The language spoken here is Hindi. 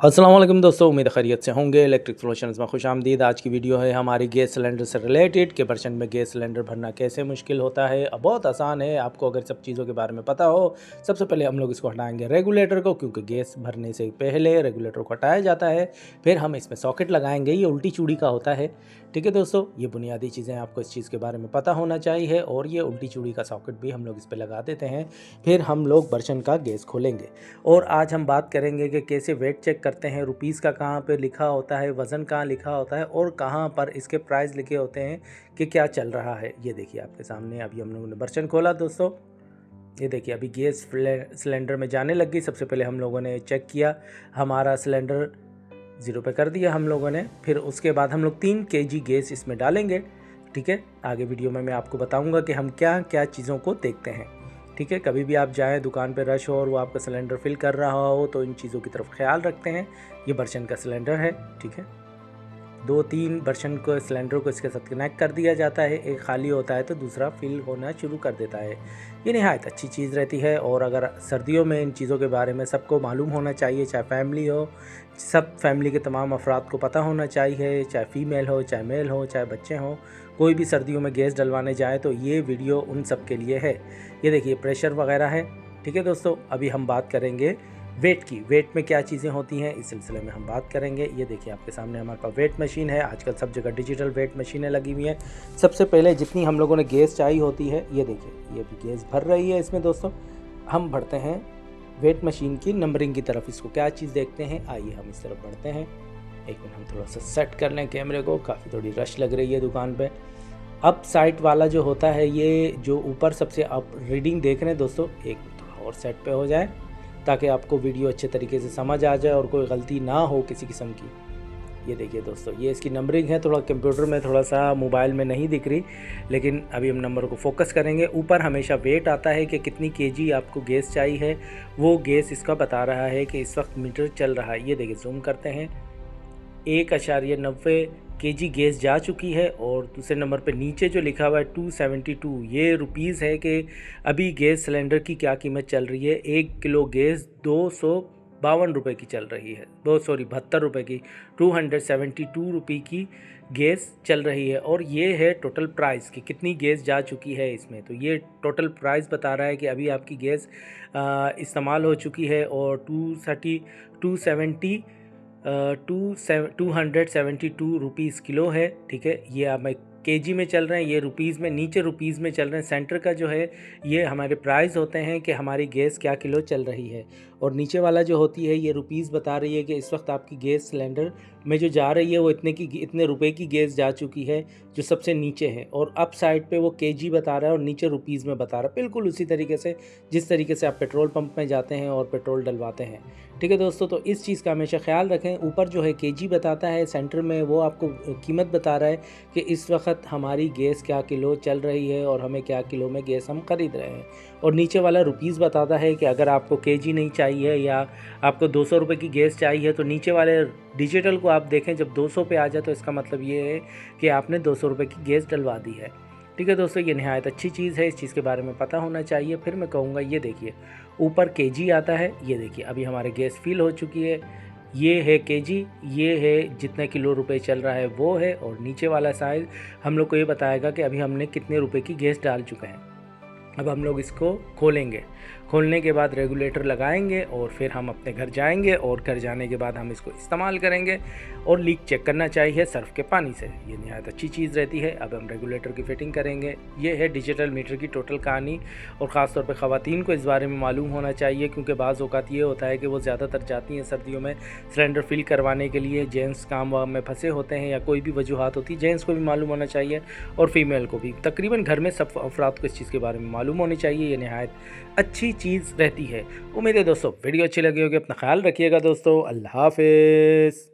अस्सलाम वालेकुम दोस्तों, उम्मीद खैरियत से होंगे। इलेक्ट्रिक सॉल्यूशंस में खुशामदीद। आज की वीडियो है हमारी गैस सिलेंडर से रिलेटेड कि बर्तन में गैस सिलेंडर भरना कैसे मुश्किल होता है। अब बहुत आसान है, आपको अगर सब चीज़ों के बारे में पता हो। सबसे पहले हम लोग इसको हटाएंगे रेगुलेटर को, क्योंकि गैस भरने से पहले रेगुलेटर को हटाया जाता है। फिर हम इसमें सॉकेट लगाएंगे, ये उल्टी चूड़ी का होता है। ठीक है दोस्तों, ये बुनियादी चीज़ें आपको इस चीज़ के बारे में पता होना चाहिए। और ये उल्टी चूड़ी का सॉकेट भी हम लोग इस पर लगा देते हैं। फिर हम लोग बर्तन का गैस खोलेंगे और आज हम बात करेंगे कि कैसे वेट चेक करते हैं, रुपीज़ का कहाँ पे लिखा होता है, वज़न कहाँ लिखा होता है और कहाँ पर इसके प्राइस लिखे होते हैं कि क्या चल रहा है। ये देखिए आपके सामने अभी हम लोगों ने बर्तन खोला दोस्तों। ये देखिए अभी गैस सिलेंडर में जाने लग गई। सबसे पहले हम लोगों ने चेक किया, हमारा सिलेंडर 0 पे कर दिया हम लोगों ने। फिर उसके बाद हम लोग 3 केजी गैस इसमें डालेंगे। ठीक है, आगे वीडियो में मैं आपको बताऊंगा कि हम क्या क्या चीज़ों को देखते हैं। ठीक है, कभी भी आप जाएँ दुकान पे, रश हो और वो आपका सिलेंडर फिल कर रहा हो तो इन चीज़ों की तरफ ख्याल रखते हैं। ये बर्तन का सिलेंडर है। ठीक है, 2-3 बर्तन को सिलेंडर को इसके साथ कनेक्ट कर दिया जाता है। एक खाली होता है तो दूसरा फिल होना शुरू कर देता है। ये नहायत अच्छी चीज़ रहती है। और अगर सर्दियों में इन चीज़ों के बारे में सबको मालूम होना चाहिए, चाहे फैमिली हो, सब फैमिली के तमाम अफराद को पता होना चाहिए, चाहे फ़ीमेल हो, चाहे मेल हो, चाहे बच्चे हों। कोई भी सर्दियों में गैस डलवाने जाए तो ये वीडियो उन सब के लिए है। ये देखिए प्रेशर वगैरह है। ठीक है दोस्तों, अभी हम बात करेंगे वेट की। वेट में क्या चीज़ें होती हैं इस सिलसिले में हम बात करेंगे। ये देखिए आपके सामने हमारे पास वेट मशीन है। आजकल सब जगह डिजिटल वेट मशीनें लगी हुई हैं। सबसे पहले जितनी हम लोगों ने गैस चाहिए होती है, ये देखिए ये भी गैस भर रही है इसमें दोस्तों। हम बढ़ते हैं वेट मशीन की नंबरिंग की तरफ। इसको क्या चीज़ देखते हैं, आइए हम इस तरफ बढ़ते हैं। एक मिनट हम थोड़ा सा सेट कर लें कैमरे को, काफ़ी थोड़ी रश लग रही है दुकान पे। अप साइड वाला जो होता है, ये जो ऊपर सबसे आप रीडिंग देख रहे हैं दोस्तों, एक थोड़ा और सेट पे हो जाए ताकि आपको वीडियो अच्छे तरीके से समझ आ जाए और कोई गलती ना हो किसी किस्म की। ये देखिए दोस्तों, ये इसकी नंबरिंग है। थोड़ा कंप्यूटर में, थोड़ा सा मोबाइल में नहीं दिख रही, लेकिन अभी हम नंबर को फोकस करेंगे। ऊपर हमेशा वेट आता है कि कितनी केजी आपको गैस चाहिए है। वो गैस इसका बता रहा है कि इस वक्त मीटर चल रहा है। ये देखिए जूम करते हैं, 1.90 केजी गैस जा चुकी है। और दूसरे नंबर पे नीचे जो लिखा हुआ है 272, ये रुपीज़ है कि अभी गैस सिलेंडर की क्या कीमत चल रही है। 1 किलो गैस 252 रुपये की चल रही है, 72 रुपये की, 272 रुपये की गैस चल रही है। और ये है टोटल प्राइस कि कितनी गैस जा चुकी है इसमें। तो ये टोटल प्राइस बता रहा है कि अभी आपकी गैस इस्तेमाल हो चुकी है और 272 रुपीज़ किलो है। ठीक है, ये हमें केजी में चल रहे हैं, ये रुपीज़ में, नीचे रुपीज़ में चल रहे हैं। सेंटर का जो है ये हमारे प्राइस होते हैं कि हमारी गैस क्या किलो चल रही है। और नीचे वाला जो होती है ये रुपीज़ बता रही है कि इस वक्त आपकी गैस सिलेंडर में जो जा रही है वो इतने रुपए की गैस जा चुकी है, जो सबसे नीचे है। और अप साइड पे वो केजी बता रहा है और नीचे रुपीज़ में बता रहा है। बिल्कुल उसी तरीके से जिस तरीके से आप पेट्रोल पंप में जाते हैं और पेट्रोल डलवाते हैं। ठीक है दोस्तों, तो इस चीज़ का हमेशा ख्याल रखें। ऊपर जो है केजी बताता है, सेंटर में वो आपको कीमत बता रहा है कि इस वक्त हमारी गैस क्या किलो चल रही है और हमें क्या किलो में गैस हम ख़रीद रहे हैं। और नीचे वाला रुपीज़ बताता है कि अगर आपको केजी नहीं चाहिए या आपको 200 रुपये की गैस चाहिए तो नीचे वाले डिजिटल को आप देखें, जब 200 पे आ जाए तो इसका मतलब ये है कि आपने 200 रुपये की गैस डलवा दी है। ठीक है दोस्तों, ये नहायत अच्छी चीज़ है, इस चीज़ के बारे में पता होना चाहिए। फिर मैं कहूँगा ये देखिए ऊपर केजी आता है। ये देखिए अभी हमारे गैस फिल हो चुकी है। ये है केजी, ये है जितने किलो रुपए चल रहा है वो है। और नीचे वाला साइज हम लोग को ये बताएगा कि अभी हमने कितने रुपए की गैस डाल चुके हैं। अब हम लोग इसको खोलेंगे। खोलने के बाद रेगुलेटर लगाएंगे और फिर हम अपने घर जाएंगे और घर जाने के बाद हम इसको इस्तेमाल करेंगे। और लीक चेक करना चाहिए सर्फ के पानी से, ये नहायत अच्छी चीज़ रहती है। अब हम रेगुलेटर की फ़िटिंग करेंगे। ये है डिजिटल मीटर की टोटल कहानी। और ख़ास तौर पे ख़वातीन को इस बारे में मालूम होना चाहिए, क्योंकि बाज़ औक़ात ये होता है कि वो ज़्यादातर जाती हैं सर्दियों में सिलेंडर फिल करवाने के लिए। जेंट्स काम वाम में फंसे होते हैं या कोई भी वजूहात होती है, जेंट्स को भी मालूम होना चाहिए और फीमेल को भी। तकरीबन घर में सब अफराद को इस चीज़ के बारे में मालूम होनी चाहिए। ये नहायत अच्छी चीज़ रहती है। उम्मीद है दोस्तों वीडियो अच्छी लगी होगी। अपना ख्याल रखिएगा दोस्तों। अल्लाह हाफ़िज़।